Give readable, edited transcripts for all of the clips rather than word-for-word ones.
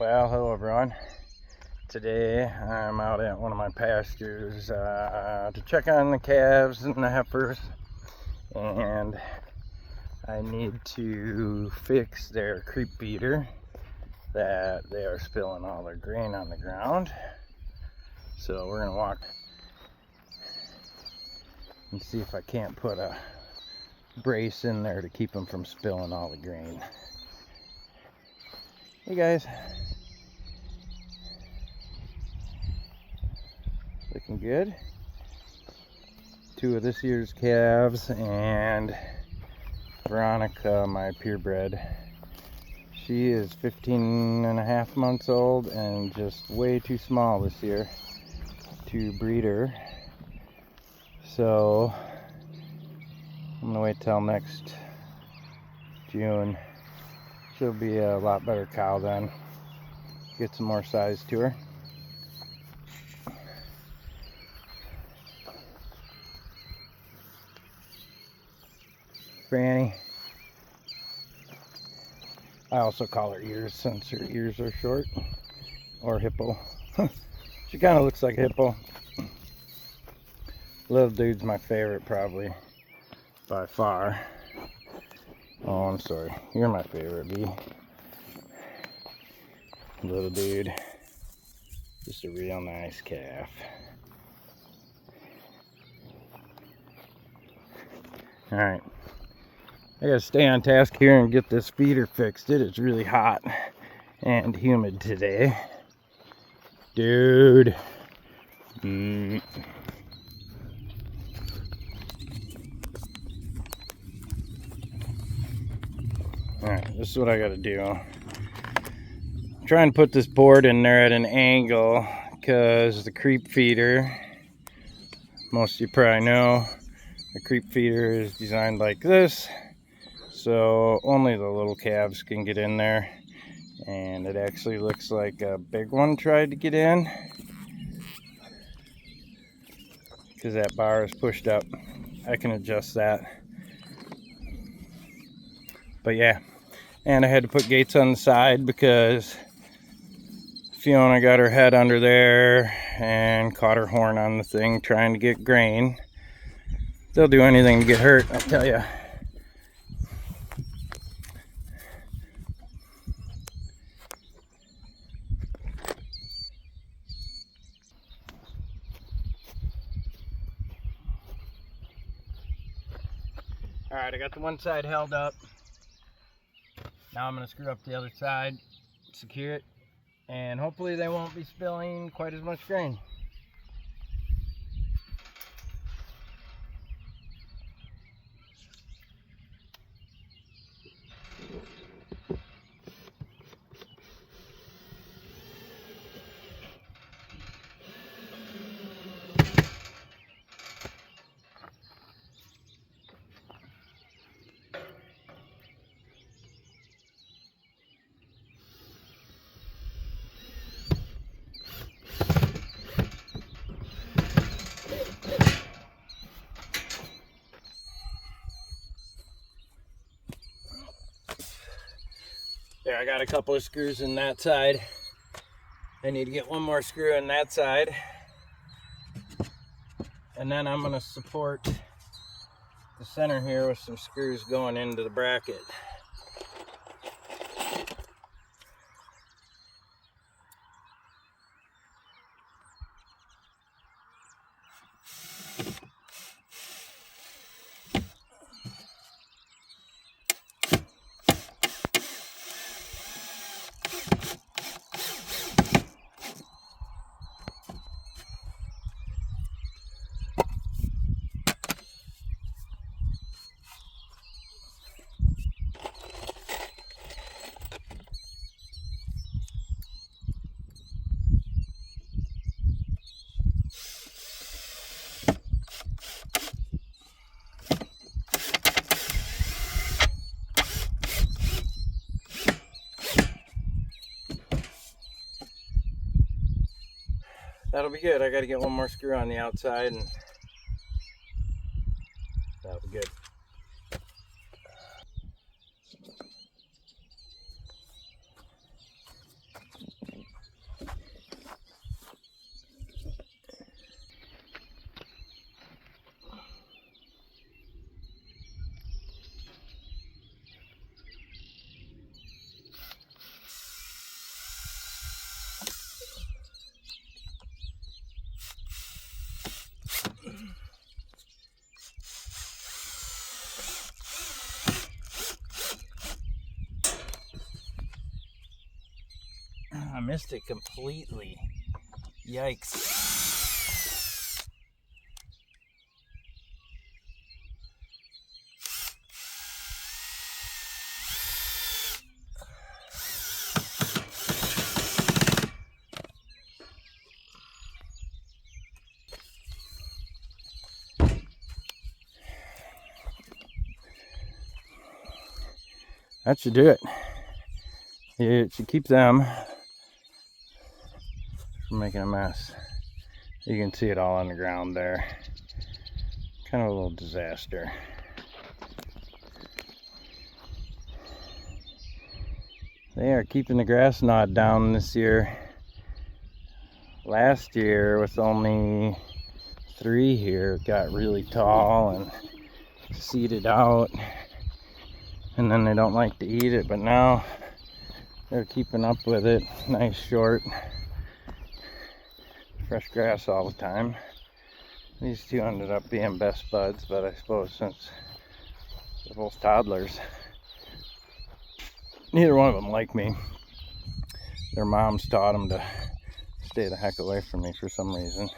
Well, hello everyone. Today I'm out at one of my pastures to check on the calves and the heifers, and I need to fix their creep feeder that they are spilling all their grain on the ground. So we're gonna walk and see if I can't put a brace in there to keep them from spilling all the grain. Hey guys. Looking good. Two of this year's calves and Veronica, my purebred. She is 15 and a half months old and just way too small this year to breed her. So I'm gonna wait till next June. She'll be a lot better cow then. Get some more size to her. Franny. I also call her ears since her ears are short. Or hippo. She kind of looks like a hippo. Little dude's my favorite probably. By far. Oh, I'm sorry. You're my favorite, B. Little dude. Just a real nice calf. Alright. I gotta stay on task here and get this feeder fixed. It is really hot and humid today. Dude. Alright, this is what I gotta do. Try and put this board in there at an angle because the creep feeder, most of you probably know, the creep feeder is designed like this. So only the little calves can get in there, and it actually looks like a big one tried to get in because that bar is pushed up. I can adjust that, but yeah. And I had to put gates on the side because Fiona got her head under there and caught her horn on the thing trying to get grain. They'll do anything to get hurt, I'll tell you. Alright, I got the one side held up. Now I'm going to screw up the other side, secure it, and hopefully they won't be spilling quite as much grain. There, I got a couple of screws in that side. I need to get one more screw in that side. And then I'm going to support the center here with some screws going into the bracket. That'll be good. I got to get one more screw on the outside and that'll be good. I missed it completely. Yikes. That should do it. It should keep them from making a mess. You can see it all on the ground there. Kind of a little disaster. They are keeping the grass knot down this year. Last year, with only 3 here, it got really tall and seeded out. And then they don't like to eat it, but now they're keeping up with it. Nice short, fresh grass all the time. These two ended up being best buds, but I suppose since they're both toddlers, neither one of them like me. Their moms taught them to stay the heck away from me for some reason.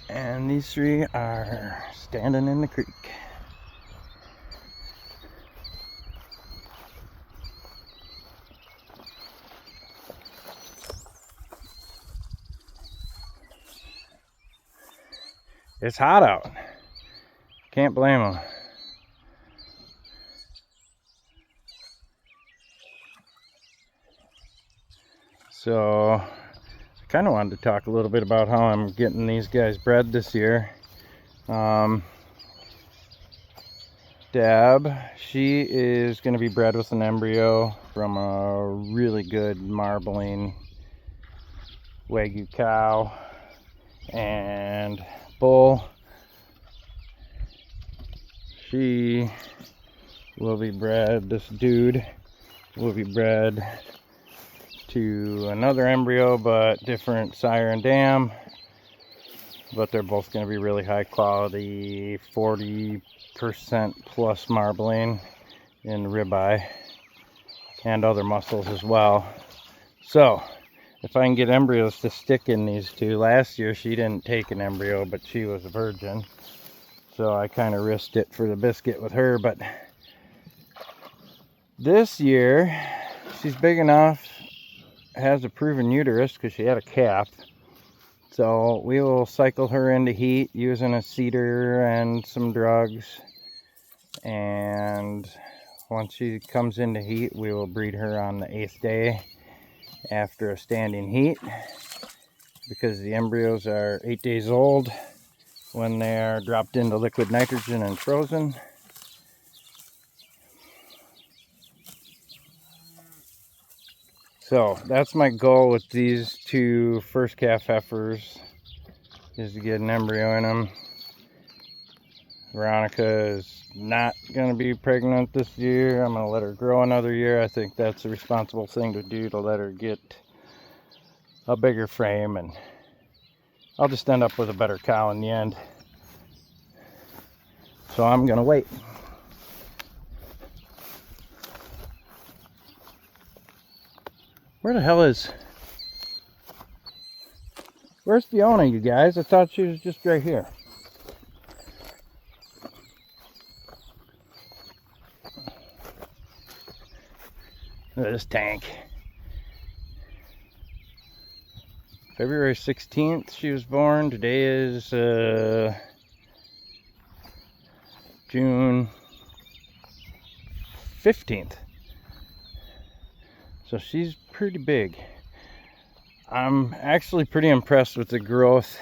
And these 3 are standing in the creek. It's hot out. Can't blame them. So I kind of wanted to talk a little bit about how I'm getting these guys bred this year. Deb, she is going to be bred with an embryo from a really good marbling Wagyu cow, and bull, she will be bred, this dude will be bred to another embryo but different sire and dam, but they're both going to be really high quality, 40% plus marbling in the ribeye and other muscles as well. So if I can get embryos to stick in these 2, last year she didn't take an embryo, but she was a virgin, so I kind of risked it for the biscuit with her. But this year she's big enough, has a proven uterus because she had a calf, so we will cycle her into heat using a cedar and some drugs, and once she comes into heat we will breed her on the 8th day after a standing heat, because the embryos are 8 days old when they are dropped into liquid nitrogen and frozen. So that's my goal with these 2 first calf heifers, is to get an embryo in them. Veronica is not going to be pregnant this year. I'm going to let her grow another year. I think that's a responsible thing to do, to let her get a bigger frame, and I'll just end up with a better cow in the end. So I'm going to wait. Where the hell is... Where's Fiona, you guys? I thought she was just right here. Look at this tank. February 16th she was born. Today is June 15th. So she's pretty big. I'm actually pretty impressed with the growth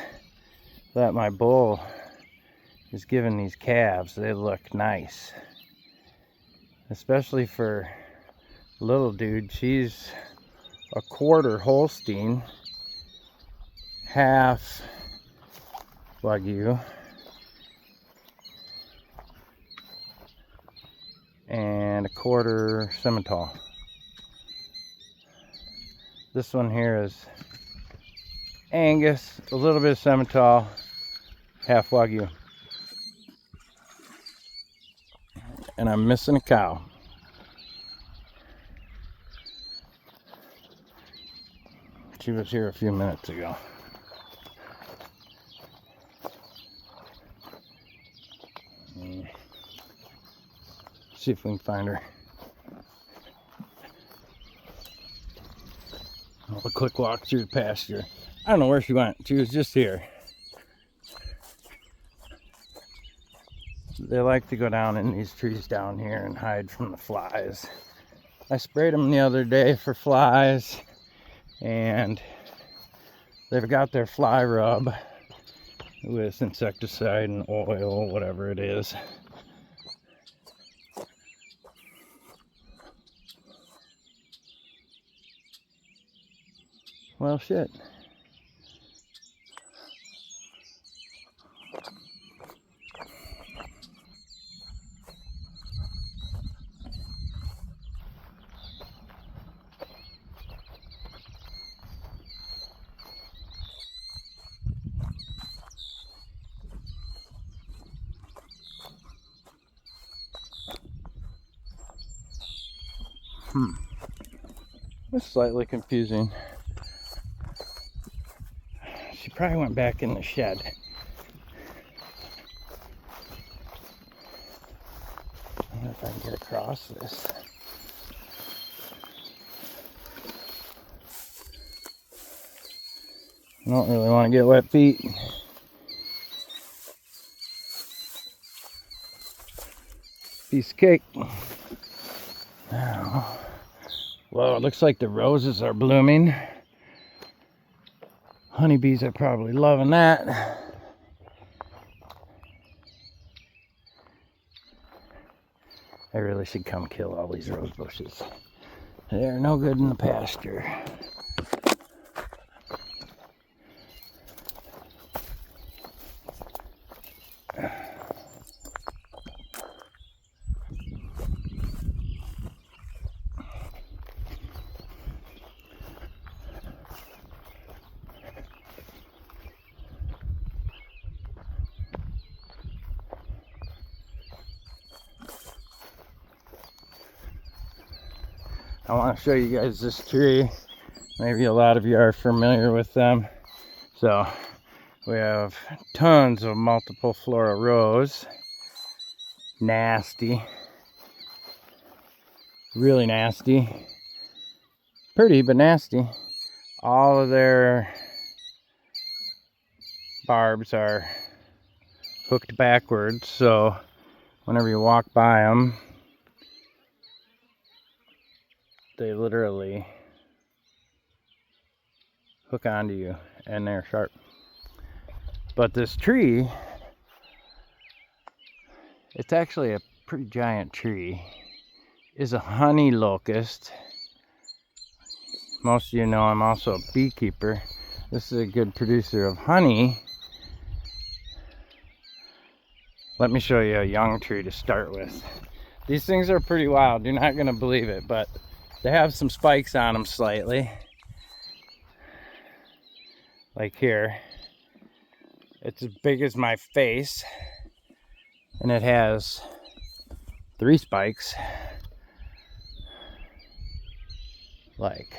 that my bull is giving these calves. They look nice, especially for little dude. She's a quarter Holstein, half Wagyu, and a quarter Simmental. This one here is Angus, a little bit of Simmental, half Wagyu. and I'm missing a cow. She was here a few minutes ago. See if we can find her. A quick walk through the pasture. I don't know where she went. She was just here. They like to go down in these trees down here and hide from the flies. I sprayed them the other day for flies, and they've got their fly rub with insecticide and oil, whatever it is. Well, shit. It's slightly confusing. She probably went back in the shed. I wonder if I can get across this. I don't really want to get wet feet. Piece of cake. Now, well, it looks like the roses are blooming. Honeybees are probably loving that. I really should come kill all these rose bushes. They're no good in the pasture. I want to show you guys this tree. Maybe a lot of you are familiar with them. So we have tons of multiple flora rose. Nasty. Really nasty. Pretty, but nasty. All of their barbs are hooked backwards, so whenever you walk by them, they literally hook onto you, and they're sharp. But this tree, it's actually a pretty giant tree, is a honey locust. Most of you know I'm also a beekeeper. This is a good producer of honey. Let me show you a young tree to start with. These things are pretty wild. You're not going to believe it, but they have some spikes on them slightly. Like here. It's as big as my face. And it has 3 spikes. Like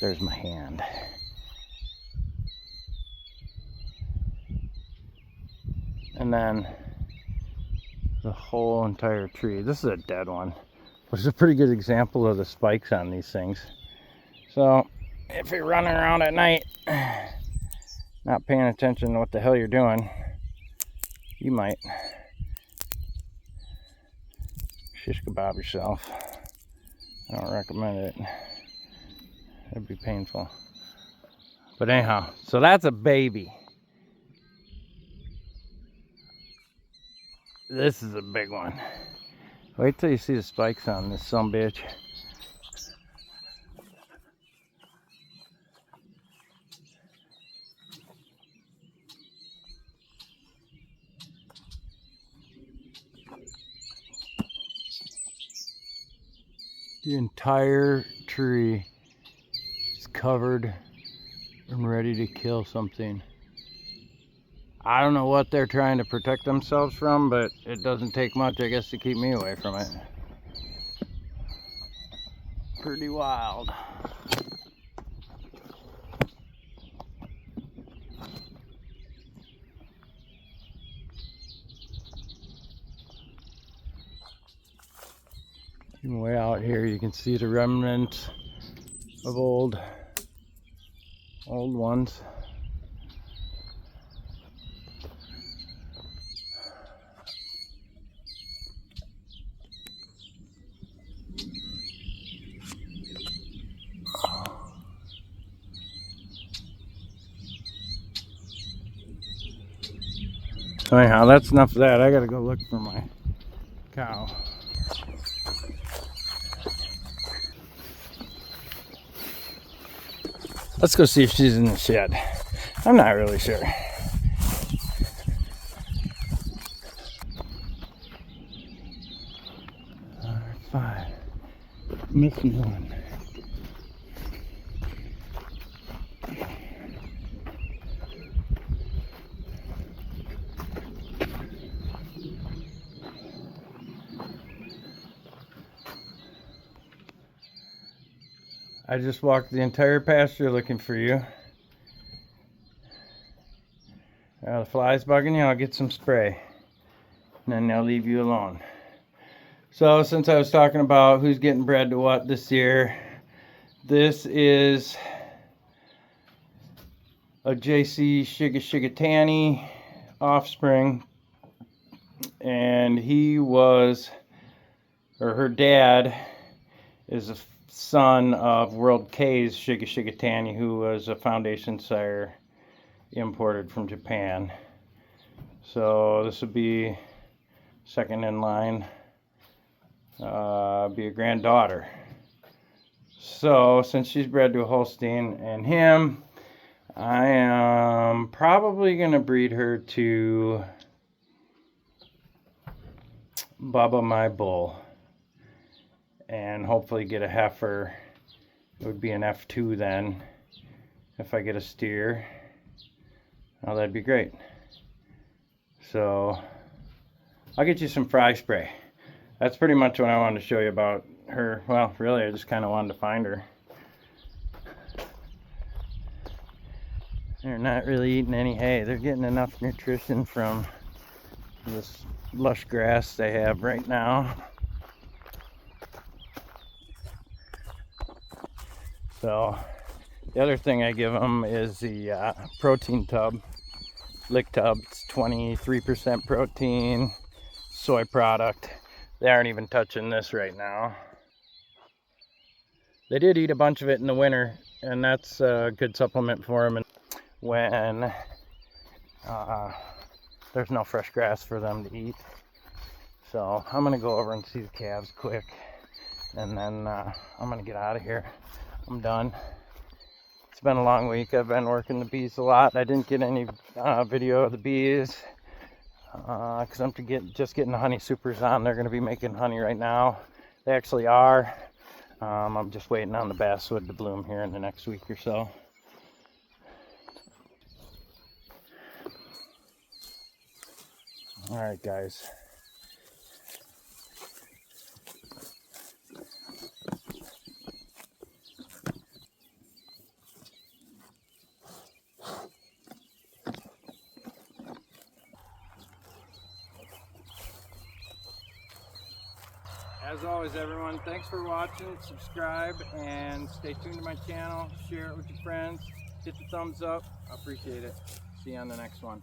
there's my hand. And then the whole entire tree. This is a dead one, which is a pretty good example of the spikes on these things. So if you're running around at night not paying attention to what the hell you're doing, you might shish kebab yourself. I don't recommend it. It'd be painful. But anyhow, so that's a baby. This is a big one. Wait till you see the spikes on this sumbitch. The entire tree is covered and ready to kill something. I don't know what they're trying to protect themselves from, but it doesn't take much, I guess, to keep me away from it. Pretty wild. Even way out here, you can see the remnants of old ones. So anyhow, that's enough of that. I gotta go look for my cow. Let's go see if she's in the shed. I'm not really sure. Alright, 5. Missing one. I just walked the entire pasture looking for you. Now the flies bugging you, I'll get some spray. And then they'll leave you alone. So since I was talking about who's getting bred to what this year, this is a JC Shigatani offspring. And he was, or her dad, is a son of World K's Shigatani, who was a foundation sire imported from Japan. So this would be second in line, be a granddaughter. So since she's bred to a Holstein and him, I am probably going to breed her to Bubba, my bull, and hopefully get a heifer. It would be an F2 then if I get a steer. Oh, that'd be great. So I'll get you some fry spray. That's pretty much what I wanted to show you about her. Well, really, I just kind of wanted to find her. They're not really eating any hay. They're getting enough nutrition from this lush grass they have right now. So the other thing I give them is the protein tub, lick tub. It's 23% protein, soy product. They aren't even touching this right now. They did eat a bunch of it in the winter, and that's a good supplement for them when there's no fresh grass for them to eat. So I'm gonna go over and see the calves quick, and then I'm gonna get out of here. I'm done. It's been a long week. I've been working the bees a lot. I didn't get any video of the bees because I'm just getting the honey supers on. They're going to be making honey right now. They actually are. I'm just waiting on the basswood to bloom here in the next week or so. All right, guys. As always, everyone, thanks for watching. Subscribe and stay tuned to my channel. Share it with your friends. Hit the thumbs up. I appreciate it. See you on the next one.